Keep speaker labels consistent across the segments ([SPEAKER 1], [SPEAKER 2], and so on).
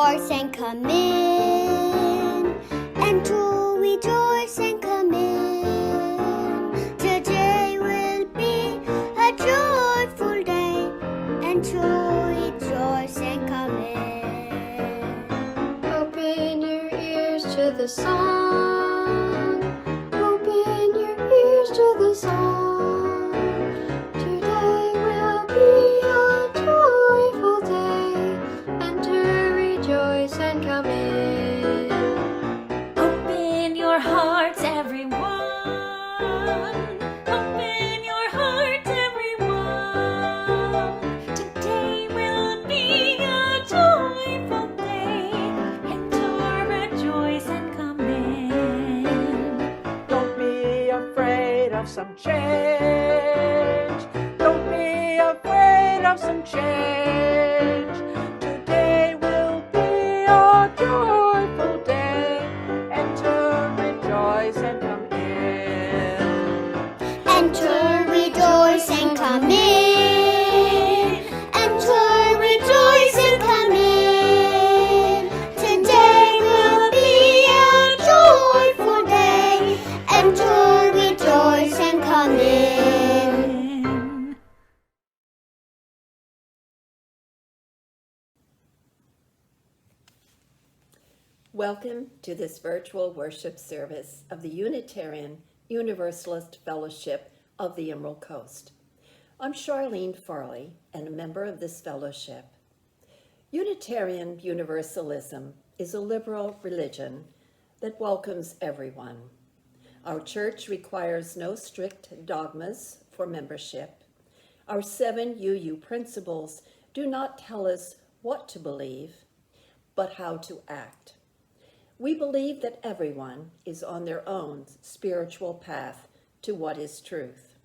[SPEAKER 1] rejoice and come in, and to rejoice and come in. Today will be a joyful day, and to rejoice and come in.
[SPEAKER 2] Open your ears to the song. Open your ears to the song. Today will be a joyful day, and to rejoice and come in.
[SPEAKER 3] Open your hearts, everyone. Open your hearts, everyone. Today will be a joyful day, and to rejoice and come in.
[SPEAKER 4] Don't be afraid of some change. Don't be afraid of some change. Today will be a joyful day, and to rejoice and come in.
[SPEAKER 1] And to rejoice and come in, and to rejoice and come in. Today will be a joyful day, and to rejoice and come in.
[SPEAKER 5] Welcome to this virtual worship service of the Unitarian Universalist Fellowship of the Emerald Coast. I'm Charlene Farley and a member of this fellowship. Unitarian Universalism is a liberal religion that welcomes everyone. Our church requires no strict dogmas for membership. Our 7 UU principles do not tell us what to believe, but how to act. We believe that everyone is on their own spiritual path to what is truth.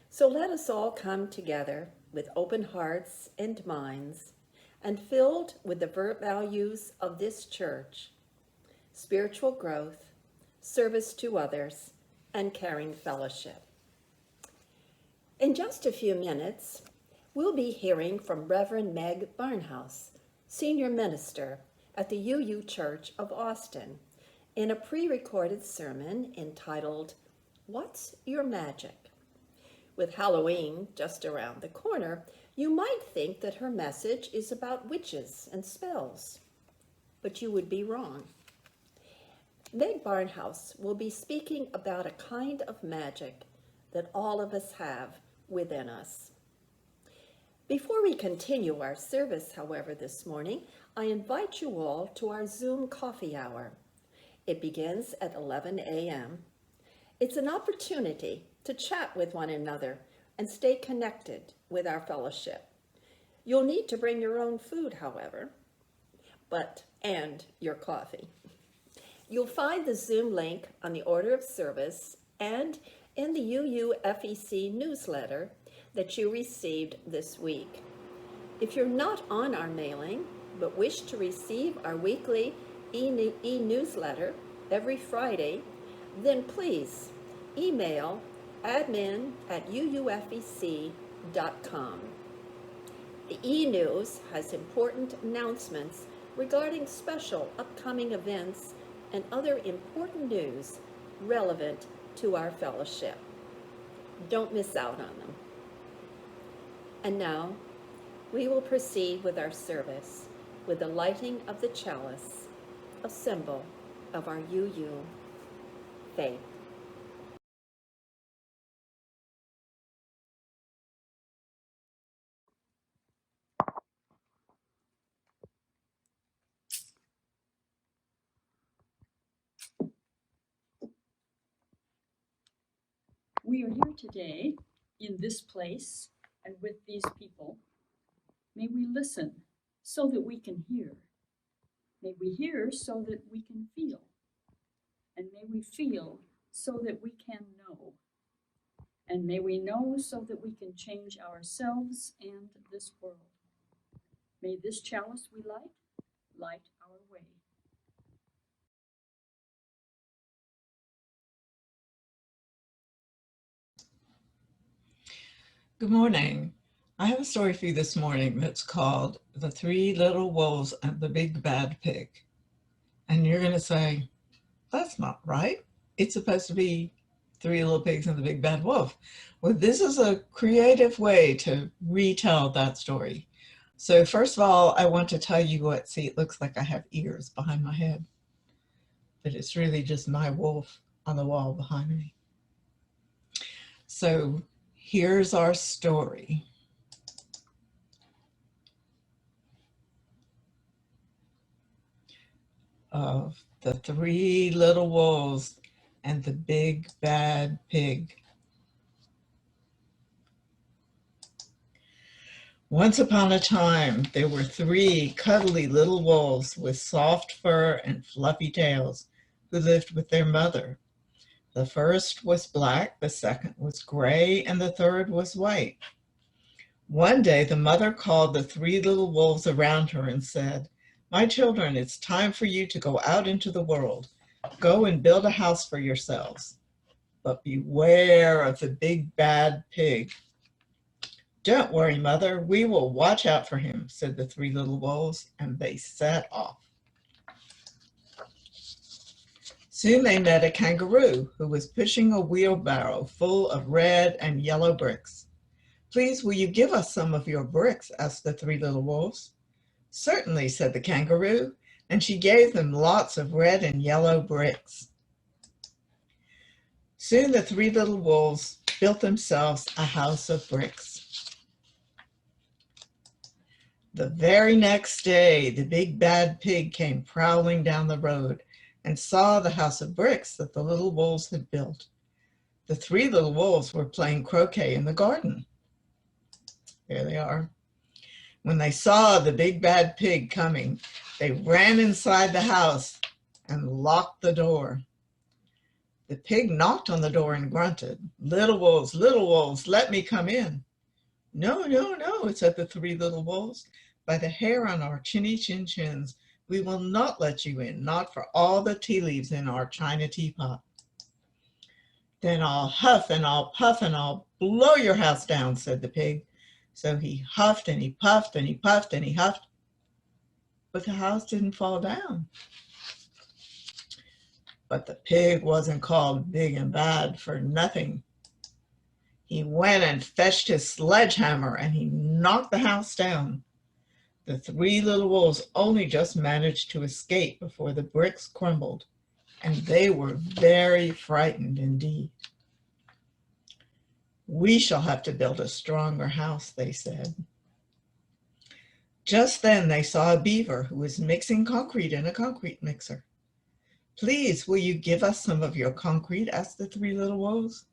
[SPEAKER 5] So let us all come together with open hearts and minds and filled with the values of this church: spiritual growth, service to others, and caring fellowship. In just a few minutes, we'll be hearing from Reverend Meg Barnhouse, Senior Minister at the UU Church of Austin, in a pre-recorded sermon entitled, "What's Your Magic?" With Halloween just around the corner, you might think that her message is about witches and spells, but you would be wrong. Meg Barnhouse will be speaking about a kind of magic that all of us have within us. Before we continue our service, however, this morning, I invite you all to our Zoom coffee hour. It begins at 11 a.m. It's an opportunity to chat with one another and stay connected with our fellowship. You'll need to bring your own food, however, and your coffee. You'll find the Zoom link on the order of service and in the UUFEC newsletter that you received this week. If you're not on our mailing but wish to receive our weekly e-newsletter every Friday, then please email admin@uufec.com. The e-news has important announcements regarding special upcoming events and other important news relevant to our fellowship. Don't miss out on them. And now, we will proceed with our service with the lighting of the chalice, a symbol of our UU faith.
[SPEAKER 6] We are here today in this place and with these people. May we listen so that we can hear. May we hear so that we can feel. And may we feel so that we can know. And may we know so that we can change ourselves and this world. May this chalice we light our way.
[SPEAKER 7] Good morning. I have a story for you this morning that's called The Three Little Wolves and the Big Bad Pig. And you're going to say, that's not right. It's supposed to be Three Little Pigs and the Big Bad Wolf. Well, this is a creative way to retell that story. So first of all, I want to tell you what, see, it looks like I have ears behind my head, but it's really just my wolf on the wall behind me. So here's our story. Of the Three Little Wolves and the Big Bad Pig. Once upon a time, there were three cuddly little wolves with soft fur and fluffy tails who lived with their mother. The first was black, the second was gray, and the third was white. One day, the mother called the three little wolves around her and said, "My children, it's time for you to go out into the world. Go and build a house for yourselves. But beware of the big bad pig." "Don't worry, Mother, we will watch out for him," said the three little wolves, and they set off. Soon they met a kangaroo who was pushing a wheelbarrow full of red and yellow bricks. "Please, will you give us some of your bricks?" asked the three little wolves. "Certainly," said the kangaroo, and she gave them lots of red and yellow bricks. Soon the three little wolves built themselves a house of bricks. The very next day, the big bad pig came prowling down the road and saw the house of bricks that the little wolves had built. The three little wolves were playing croquet in the garden. There they are. When they saw the big bad pig coming, they ran inside the house and locked the door. The pig knocked on the door and grunted, little wolves, let me come in." "No, no, no," said the three little wolves. "By the hair on our chinny chin chins, we will not let you in, not for all the tea leaves in our china teapot." "Then I'll huff and I'll puff and I'll blow your house down," said the pig. So he huffed and he puffed and he puffed and he huffed, but the house didn't fall down. But the pig wasn't called big and bad for nothing. He went and fetched his sledgehammer and he knocked the house down. The three little wolves only just managed to escape before the bricks crumbled, and they were very frightened indeed. "We shall have to build a stronger house," they said. Just then they saw a beaver who was mixing concrete in a concrete mixer. "Please, will you give us some of your concrete?" asked the three little wolves.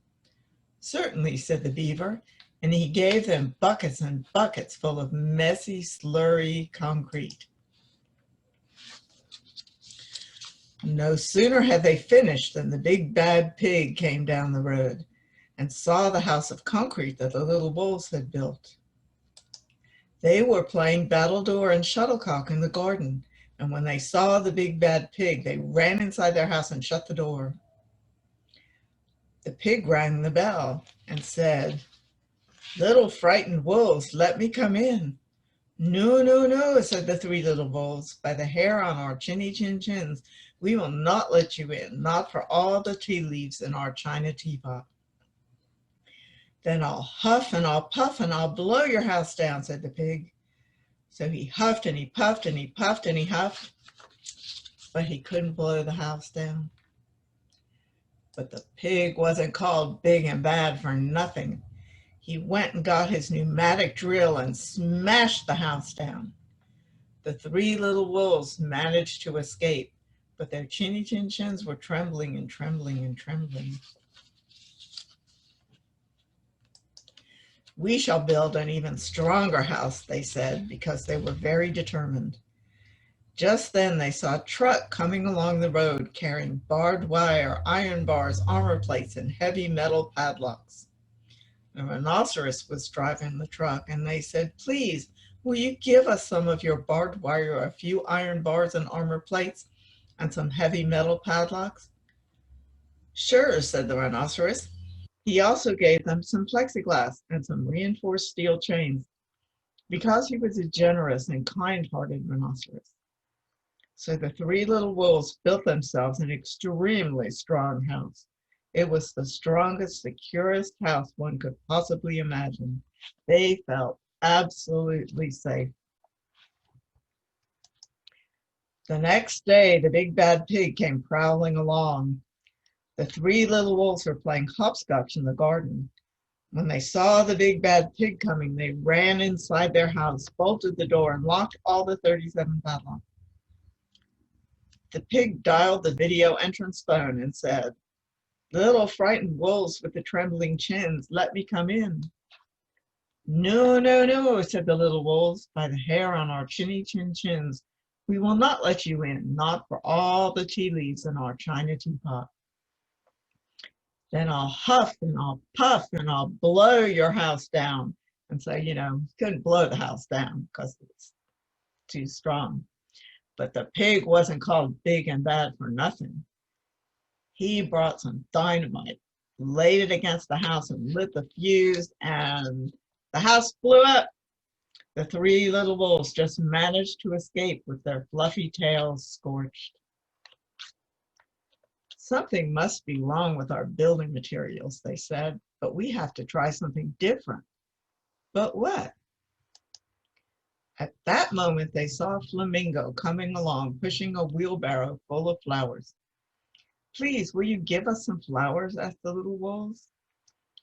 [SPEAKER 7] "Certainly," said the beaver, and he gave them buckets and buckets full of messy, slurry concrete. No sooner had they finished than the big bad pig came down the road and saw the house of concrete that the little wolves had built. They were playing battledore and shuttlecock in the garden, and when they saw the big bad pig, they ran inside their house and shut the door. The pig rang the bell and said, "Little frightened wolves, let me come in." "No, no, no," said the three little wolves. "By the hair on our chinny chin chins, we will not let you in, not for all the tea leaves in our china teapot." "Then I'll huff and I'll puff and I'll blow your house down," said the pig. So he huffed and he puffed and he puffed and he huffed, but he couldn't blow the house down. But the pig wasn't called big and bad for nothing. He went and got his pneumatic drill and smashed the house down. The three little wolves managed to escape, but their chinny chin chins were trembling and trembling and trembling. "We shall build an even stronger house," they said, because they were very determined. Just then they saw a truck coming along the road carrying barbed wire, iron bars, armor plates, and heavy metal padlocks. The rhinoceros was driving the truck, and they said, "Please, will you give us some of your barbed wire, a few iron bars and armor plates, and some heavy metal padlocks?" "Sure," said the rhinoceros. He also gave them some plexiglass and some reinforced steel chains because he was a generous and kind-hearted rhinoceros. So the three little wolves built themselves an extremely strong house. It was the strongest, securest house one could possibly imagine. They felt absolutely safe. The next day, the big bad pig came prowling along. The three little wolves were playing hopscotch in the garden. When they saw the big bad pig coming, they ran inside their house, bolted the door, and locked all the 37 padlocks. The pig dialed the video entrance phone and said, "Little frightened wolves with the trembling chins, let me come in." "No, no, no," said the little wolves, "by the hair on our chinny chin chins, we will not let you in, not for all the tea leaves in our china teapot. Then I'll huff and I'll puff and I'll blow your house down." And so, couldn't blow the house down because it's too strong. But the pig wasn't called big and bad for nothing. He brought some dynamite, laid it against the house and lit the fuse, and the house blew up. The three little wolves just managed to escape with their fluffy tails scorched. "Something must be wrong with our building materials," they said, "but we have to try something different." "But what?" At that moment, they saw a flamingo coming along, pushing a wheelbarrow full of flowers. "Please, will you give us some flowers?" asked the little wolves.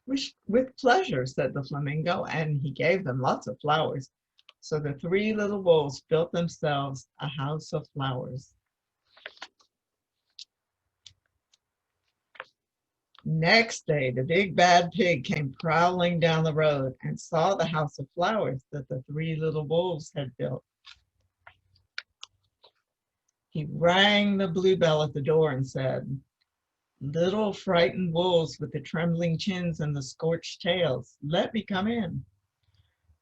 [SPEAKER 7] "With pleasure," said the flamingo, and he gave them lots of flowers. So the three little wolves built themselves a house of flowers. Next day, the big bad pig came prowling down the road and saw the house of flowers that the three little wolves had built. He rang the blue bell at the door and said, "Little frightened wolves with the trembling chins and the scorched tails, let me come in."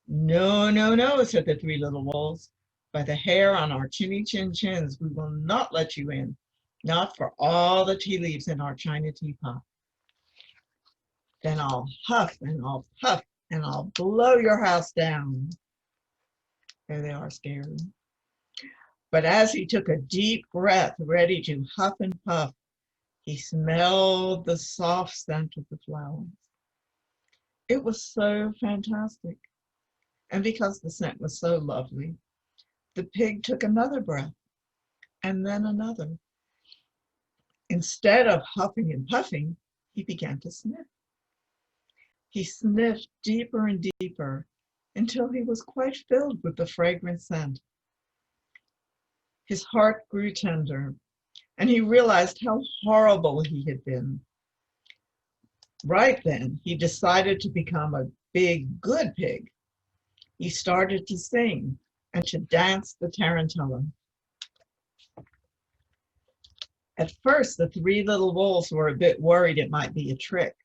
[SPEAKER 7] "No, no, no," said the three little wolves. "By the hair on our chinny chin chins, we will not let you in, not for all the tea leaves in our china teapot. Then I'll huff and I'll puff and I'll blow your house down." There they are, scared. But as he took a deep breath, ready to huff and puff, he smelled the soft scent of the flowers. It was so fantastic. And because the scent was so lovely, the pig took another breath and then another. Instead of huffing and puffing, he began to sniff. He sniffed deeper and deeper until he was quite filled with the fragrant scent. His heart grew tender, and he realized how horrible he had been. Right then, he decided to become a big, good pig. He started to sing and to dance the tarantella. At first, the three little wolves were a bit worried it might be a trick.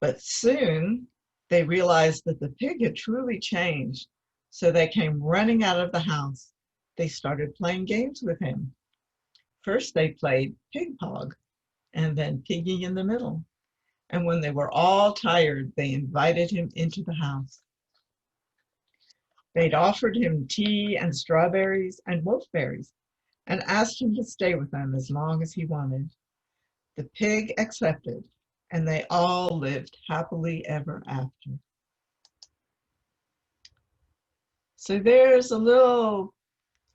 [SPEAKER 7] But soon, they realized that the pig had truly changed, so they came running out of the house. They started playing games with him. First, they played pig pog, and then piggy in the middle. And when they were all tired, they invited him into the house. They'd offered him tea and strawberries and wolfberries and asked him to stay with them as long as he wanted. The pig accepted, and they all lived happily ever after. So there's a little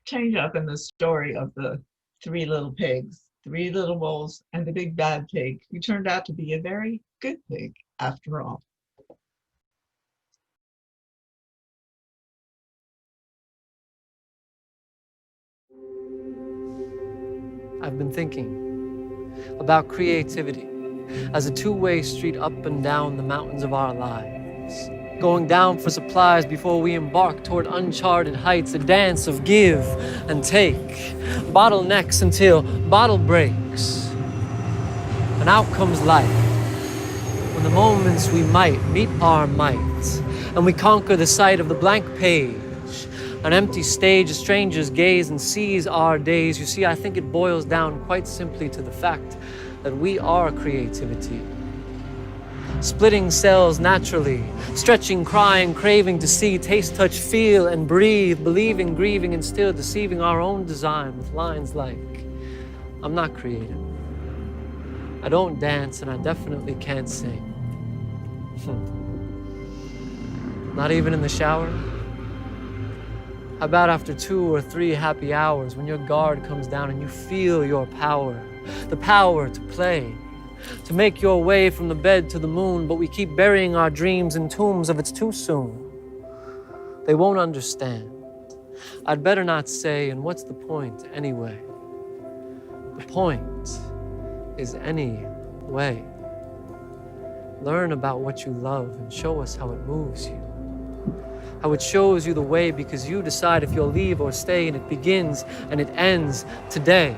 [SPEAKER 7] change up in the story of the three little pigs, three little wolves, and the big bad pig, who turned out to be a very good pig after all.
[SPEAKER 8] I've been thinking about creativity as a two-way street up and down the mountains of our lives, going down for supplies before we embark toward uncharted heights, a dance of give and take, bottlenecks until bottle breaks. And out comes life, when the moments we might meet our might, and we conquer the sight of the blank page, an empty stage, a stranger's gaze, and seize our days. You see, I think it boils down quite simply to the fact that we are creativity. splitting cells naturally, stretching, crying, craving to see, taste, touch, feel, and breathe, believing, grieving, and still deceiving our own design with lines like, I'm not creative. I don't dance, and I definitely can't sing. Not even in the shower? How about after 2 or 3 happy hours when your guard comes down and you feel your power, the power to play, to make your way from the bed to the moon, but we keep burying our dreams in tombs of it's too soon. They won't understand. I'd better not say, and what's the point anyway? The point is any way. Learn about what you love and show us how it moves you. How it shows you the way because you decide if you'll leave or stay, and it begins and it ends today.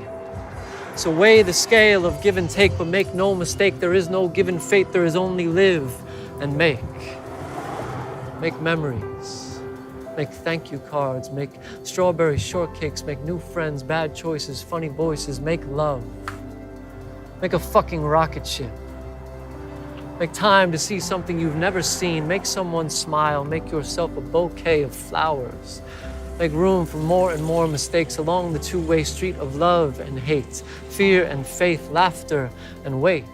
[SPEAKER 8] So weigh the scale of give and take, but make no mistake, there is no given fate, there is only live and make. Make memories, make thank you cards, make strawberry shortcakes, make new friends, bad choices, funny voices, make love. Make a fucking rocket ship. Make time to see something you've never seen. Make someone smile. Make yourself a bouquet of flowers. Make room for more and more mistakes along the two-way street of love and hate, fear and faith, laughter and wait.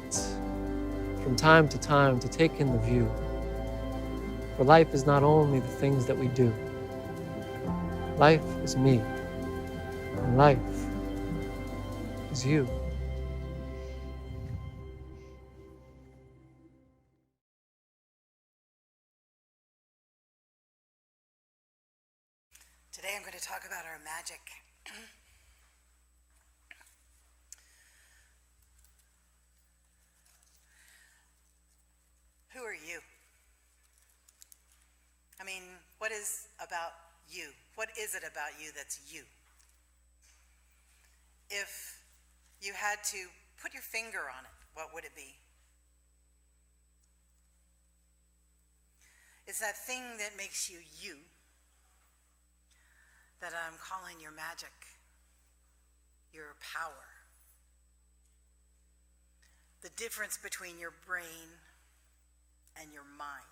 [SPEAKER 8] From time to time to take in the view. For life is not only the things that we do. Life is me. And life is you.
[SPEAKER 9] Today I'm going to talk about our magic. Who are you? I mean, what is about you? What is it about you that's you? If you had to put your finger on it, what would it be? It's that thing that makes you you that I'm calling your magic, your power. The difference between your brain and your mind.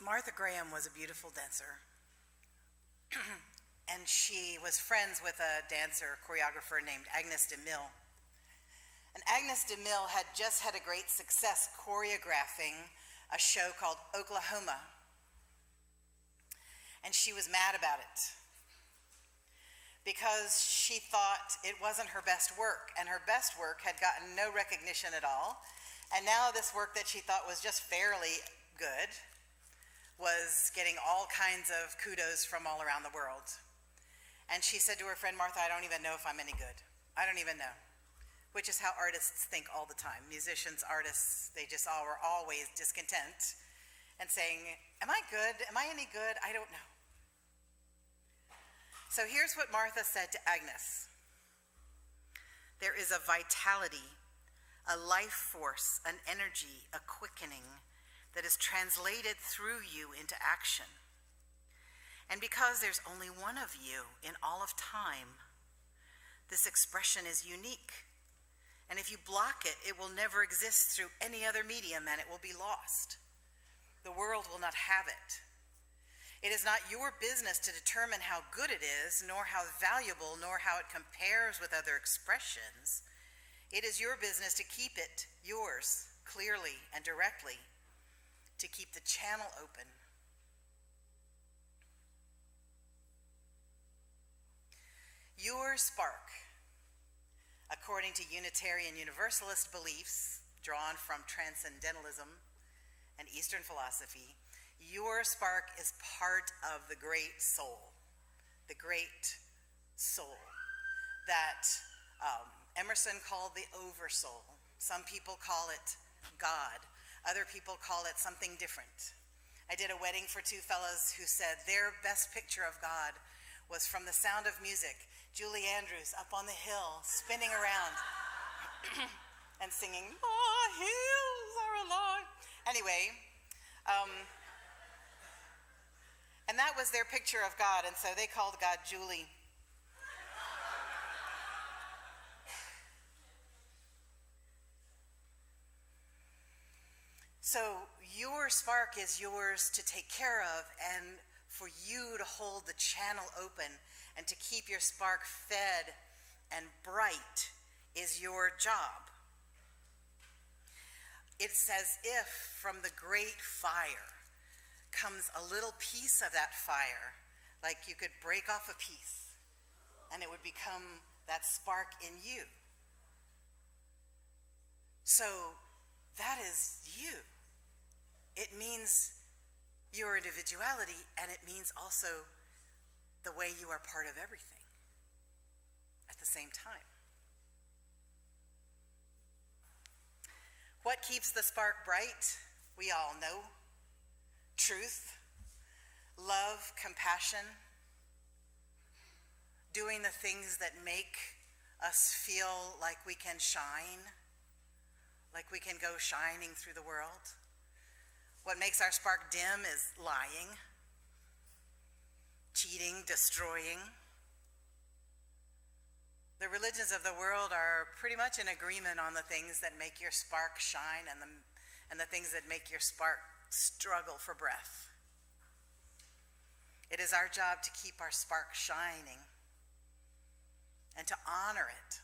[SPEAKER 9] Martha Graham was a beautiful dancer. And she was friends with a dancer, choreographer named Agnes de Mille. And Agnes de Mille had just had a great success choreographing a show called Oklahoma. And she was mad about it because she thought it wasn't her best work, and her best work had gotten no recognition at all. And now this work that she thought was just fairly good was getting all kinds of kudos from all around the world. And she said to her friend Martha, I don't even know if I'm any good. I don't even know. Which is how artists think all the time. Musicians, artists, they just all were always discontent and saying, am I good? Am I any good? I don't know. So here's what Martha said to Agnes. There is a vitality, a life force, an energy, a quickening that is translated through you into action. And because there's only one of you in all of time, this expression is unique. And if you block it, it will never exist through any other medium, and it will be lost. The world will not have it. It is not your business to determine how good it is, nor how valuable, nor how it compares with other expressions. It is your business to keep it yours, clearly and directly, to keep the channel open. Your spark, according to Unitarian Universalist beliefs drawn from Transcendentalism and Eastern philosophy, your spark is part of the great soul that Emerson called the oversoul. Some people call it God. Other people call it something different. I did a wedding for two fellows who said their best picture of God was from The Sound of Music, Julie Andrews up on the hill, spinning around and singing, "My hills are alive." Anyway, and that was their picture of God, and so they called God Julie. So your spark is yours to take care of, and for you to hold the channel open and to keep your spark fed and bright is your job. It's as if from the great fire comes a little piece of that fire, like you could break off a piece and it would become that spark in you. So that is you. It means your individuality, and it means also the way you are part of everything at the same time. What keeps the spark bright? We all know. Truth, love, compassion, doing the things that make us feel like we can shine, like we can go shining through the world. What makes our spark dim is lying, cheating, destroying. The religions of the world are pretty much in agreement on the things that make your spark shine and the things that make your spark struggle for breath. It is our job to keep our spark shining and to honor it,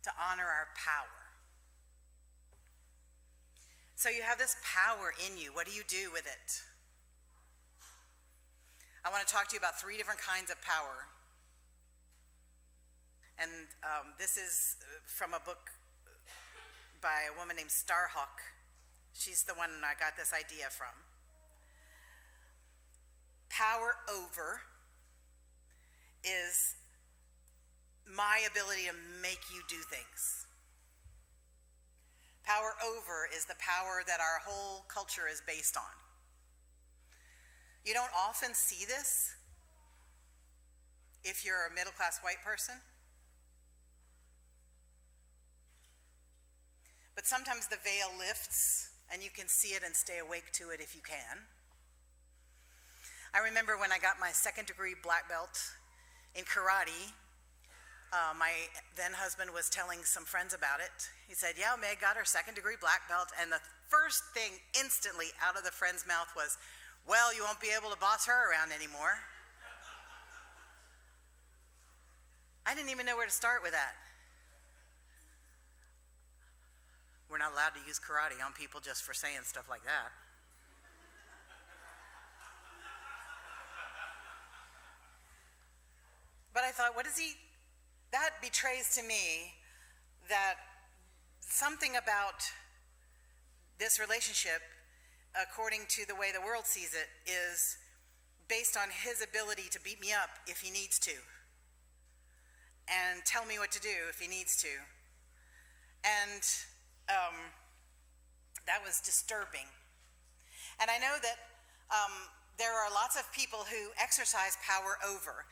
[SPEAKER 9] to honor our power. So you have this power in you. What do you do with it? I want to talk to you about 3 different kinds of power. And this is from a book by a woman named Starhawk. She's the one I got this idea from. Power over is my ability to make you do things. Power over is the power that our whole culture is based on. You don't often see this if you're a middle-class white person. But sometimes the veil lifts and you can see it and stay awake to it if you can. I remember when I got my 2nd-degree black belt in karate, my then husband was telling some friends about it. He said, yeah, Meg got her 2nd-degree black belt, and the first thing instantly out of the friend's mouth was, well, you won't be able to boss her around anymore. I didn't even know where to start with that. We're not allowed to use karate on people just for saying stuff like that. But I thought, that betrays to me that something about this relationship, according to the way the world sees it, is based on his ability to beat me up if he needs to, and tell me what to do if he needs to. And that was disturbing. And I know that there are lots of people who exercise power over,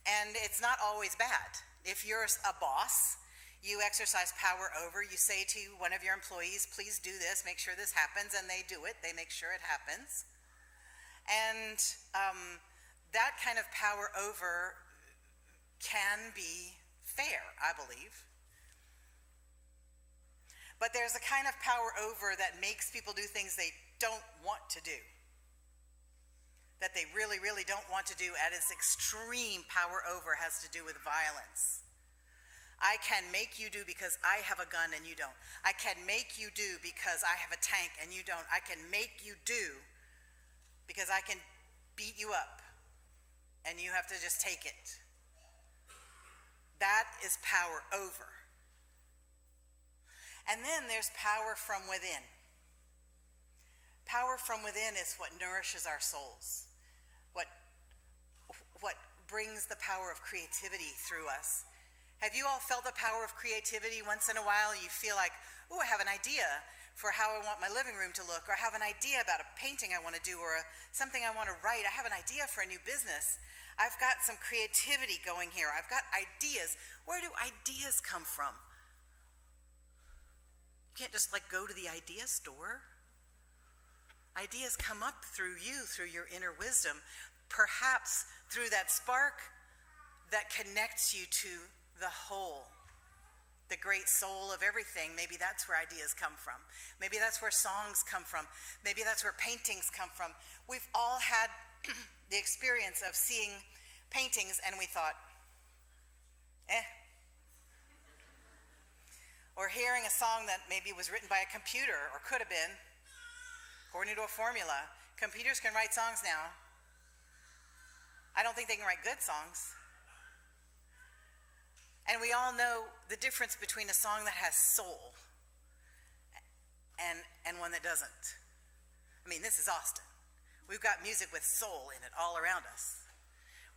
[SPEAKER 9] and it's not always bad. If you're a boss, you exercise power over. You say to one of your employees, please do this, make sure this happens, and they do it. They make sure it happens. And that kind of power over can be fair, I believe. But there's a kind of power over that makes people do things they don't want to do, that they really, really don't want to do, and its extreme power over has to do with violence. I can make you do because I have a gun and you don't. I can make you do because I have a tank and you don't. I can make you do because I can beat you up and you have to just take it. That is power over. And then there's power from within. Power from within is what nourishes our souls, what brings the power of creativity through us. Have you all felt the power of creativity once in a while? You feel like, oh, I have an idea for how I want my living room to look, or I have an idea about a painting I want to do, or something I want to write. I have an idea for a new business. I've got some creativity going here. I've got ideas. Where do ideas come from? You can't just go to the idea store. Ideas come up through you, through your inner wisdom, perhaps through that spark that connects you to the whole, the great soul of everything, maybe that's where ideas come from. Maybe that's where songs come from. Maybe that's where paintings come from. We've all had the experience of seeing paintings and we thought, Or hearing a song that maybe was written by a computer or could have been, according to a formula. Computers can write songs now. I don't think they can write good songs. And we all know the difference between a song that has soul and one that doesn't. I mean, this is Austin. We've got music with soul in it all around us.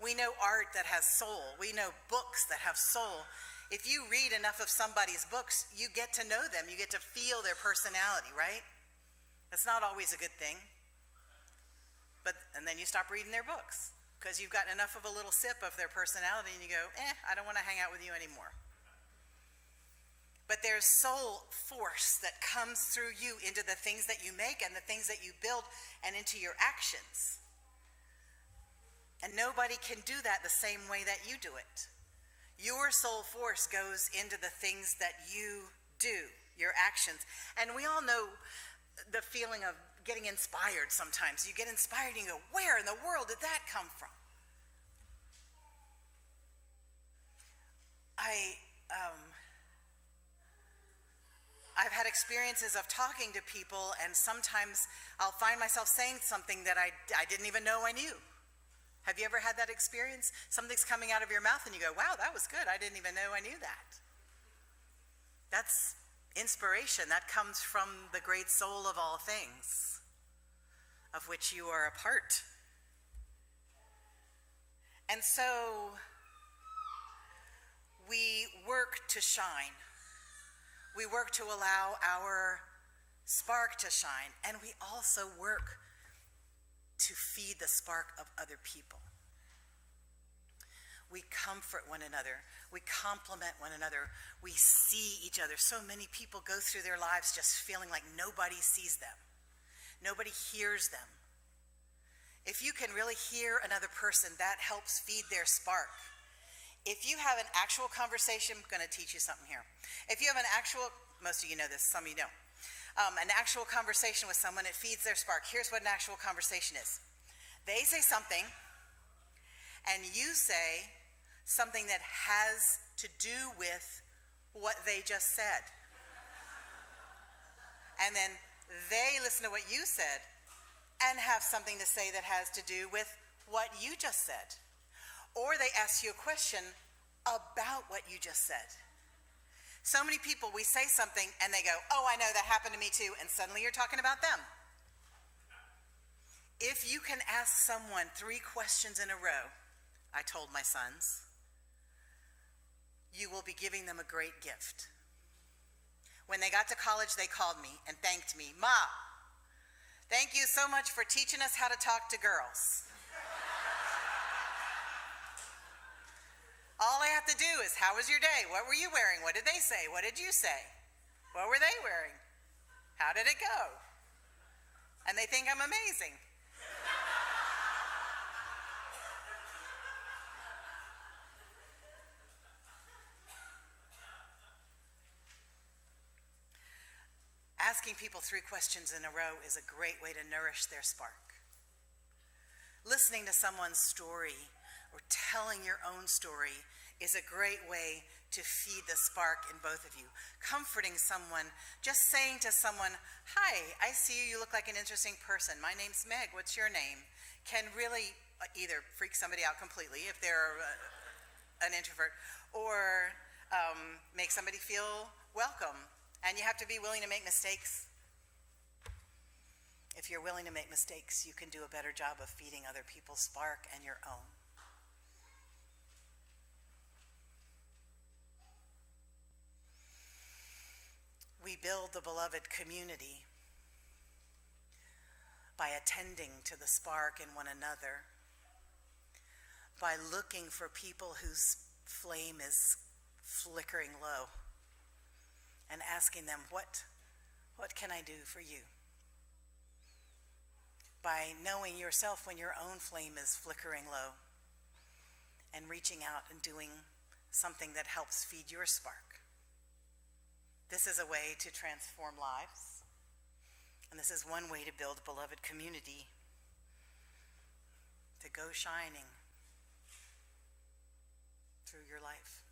[SPEAKER 9] We know art that has soul. We know books that have soul. If you read enough of somebody's books, you get to know them. You get to feel their personality, right? That's not always a good thing. And then you stop reading their books because you've got enough of a little sip of their personality and you go, I don't want to hang out with you anymore. But there's soul force that comes through you into the things that you make and the things that you build and into your actions. And nobody can do that the same way that you do it. Your soul force goes into the things that you do, your actions. And we all know the feeling of getting inspired sometimes. You get inspired and you go, where in the world did that come from? I've had experiences of talking to people, and sometimes I'll find myself saying something that I didn't even know I knew. Have you ever had that experience? Something's coming out of your mouth and you go, wow, that was good. I didn't even know I knew that. That's inspiration. That comes from the great soul of all things, of which you are a part. And so we work to shine. We work to allow our spark to shine, and we also work to feed the spark of other people. We comfort one another. We compliment one another. We see each other. So many people go through their lives just feeling like nobody sees them. Nobody hears them. If you can really hear another person, that helps feed their spark. If you have an actual conversation, I'm going to teach you something here. If you have an actual, most of you know this, some of you don't. An actual conversation with someone, it feeds their spark. Here's what an actual conversation is. They say something, and you say something that has to do with what they just said. And then they listen to what you said and have something to say that has to do with what you just said. Or they ask you a question about what you just said. So many people, we say something and they go, oh, I know, that happened to me too, and suddenly you're talking about them. If you can ask someone 3 questions in a row, I told my sons, you will be giving them a great gift. When they got to college, they called me and thanked me. Ma, thank you so much for teaching us how to talk to girls. All I have to do is, how was your day? What were you wearing? What did they say? What did you say? What were they wearing? How did it go? And they think I'm amazing. Asking people 3 questions in a row is a great way to nourish their spark. Listening to someone's story or telling your own story is a great way to feed the spark in both of you. Comforting someone, just saying to someone, hi, I see you, you look like an interesting person. My name's Meg, what's your name? Can really either freak somebody out completely if they're an introvert, or make somebody feel welcome. And you have to be willing to make mistakes. If you're willing to make mistakes, you can do a better job of feeding other people's spark and your own. We build the beloved community by attending to the spark in one another, by looking for people whose flame is flickering low and asking them, what can I do for you? By knowing yourself when your own flame is flickering low and reaching out and doing something that helps feed your spark. This is a way to transform lives, and this is one way to build beloved community, to go shining through your life.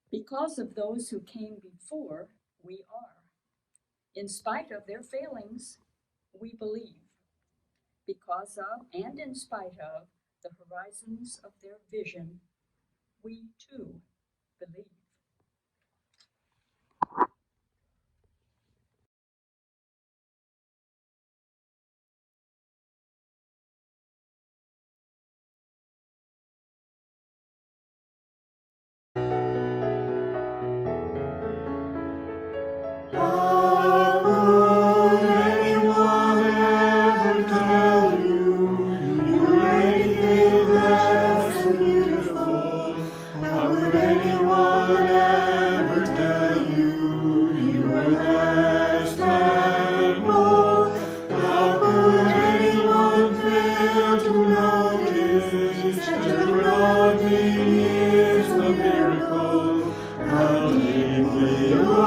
[SPEAKER 6] Because of those who came before, we are. In spite of their failings, we believe. Because of and in spite of the horizons of their vision, we too believe.
[SPEAKER 10] How deeply